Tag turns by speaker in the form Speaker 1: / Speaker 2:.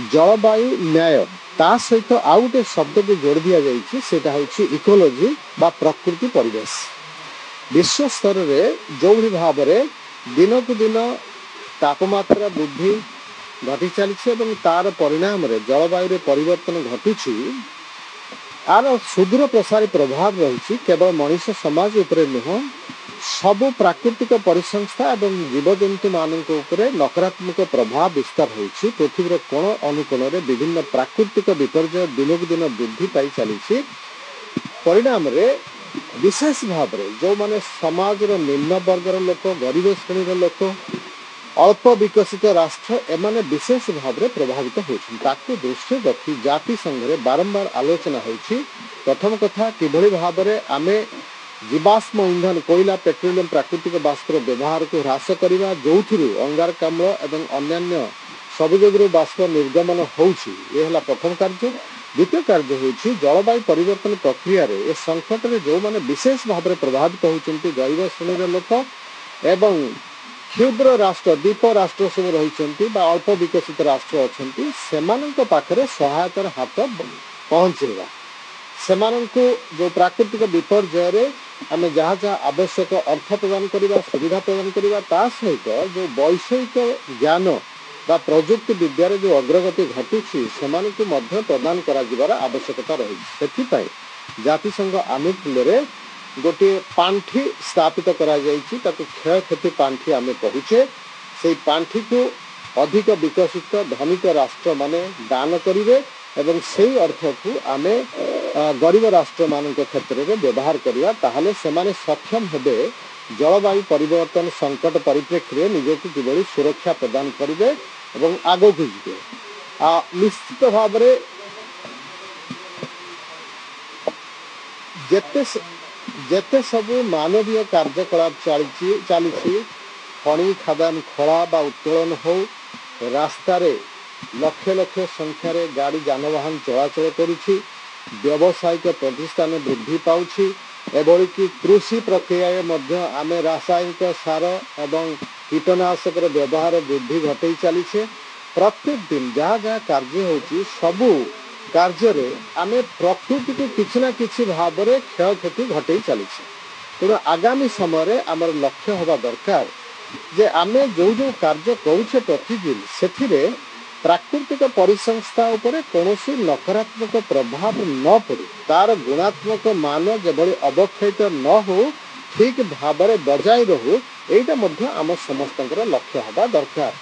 Speaker 1: जलवायु न्याय ता सहित आउ गोटे शब्द को जोड़ दि जाइए सेटा हूँ इकोलोजी बा प्रकृति परिवेश। विश्व स्तर में जो भाव में दिन को दिन तापमात्रा वृद्धि घटी चली तार परिणाम रे जलवायु परिवर्तन घटुची आर सुदूर प्रसारी प्रभाव रही केवल मनुष्य समाज उपरे नुह सबु प्राकृतिक परिसंस्था एवं जीवजंतु मानक उपरे नकारात्मक प्रभाव विस्तार होछि। पृथ्वीर कोण अनुकोण रे विभिन्न प्राकृतिक विपर्यय दिन को दिन वृद्धि पाई चली परिणाम रे विशेष भाव में जो माने समाज निम्न वर्गर लोक गरीब श्रेणी लोक अल्प विकसित राष्ट्र एमाने विशेष भाव में प्रभावित होती दृष्टि रखी जाति संघ में बारंबार आलोचना होती। प्रथम कथा किभली भाव में आमे जीवाश्म इंधन कोयला पेट्रोलियम प्राकृतिक बाष्पर व्यवहार को ह्रास करवा जो अंगारकाम्ल एवं अन्यान्य सबुज बाष्प निर्गमन होला प्रथम कार्य। द्वितीय कार्य होची जलवायु परिवर्तन प्रक्रिया रे ए संकट रे जो माने विशेष भाव में प्रभावित होती गरीब श्रेणी लोक एवं क्षुद्र राष्ट्र द्वीप राष्ट्र सब रही अल्प विकसित राष्ट्र अच्छा से पाखरे सहायतार हाथ पहुँचेगा सेमानंकु जो प्राकृतिक विपर्यय आम जहाँ जहाँ आवश्यक अर्थ प्रदान करवा सुविधा प्रदान करवा ता सहित जो वैषयिक ज्ञान बा प्रजुक्ति विद्यार जो अग्रगति घटुची सेमानंकु मध्य प्रदान करार आवश्यकता रही से जातिसंघ आनुकूल्य गोटे पांठी स्थापित करा जाइछि ताकु क्षय क्षति पांठी आमे कहूचे से पांठी को अधिक विकसित धनिक राष्ट्र माने दान करिवे एवं से अर्थ को आमे गरीब राष्ट्र मान क्षेत्र में व्यवहार करवा ताहले सेमाने सक्षम हेबे जलवायु परिवर्तन संकट परिप्रेक्षी निजक किभली सुरक्षा प्रदान करेंगे एवं आगो को जीवे। निश्चित भाव में जेते सबु मानवीय कार्यकलाप चली खनि खादान खला बा उत्तोलन हो रास्तार लक्ष लक्ष संख्यार गाड़ी जानवाहन चलाचल करुछि व्यावसायिक प्रतिष्ठान वृद्धि पाउछि एभली कि कृषि प्रक्रिया मध्य आमे रासायनिक सार एवं कीटनाशक व्यवहार वृद्धि घटई चली प्रत्येक दिन जहाँ जहाँ कार्य होछि सबु कार्य आमे प्रकृति को किछि ना किछि भाव में क्षय क्षति घटई चली तेणु आगामी समय आमर लक्ष्य होगा दरकार जे आमे जो जो कार्य करुछे प्रतिदिन से प्राकृतिक परिसंस्था उपरे कौनसी नकारात्मक प्रभाव न पड़े तार गुणात्मक मान जेभली अवक्षयित न हो ठीक भाव में बजाय रहू एटा मध्य आम समस्तଙ୍କର लक्ष्य होगा दरकार।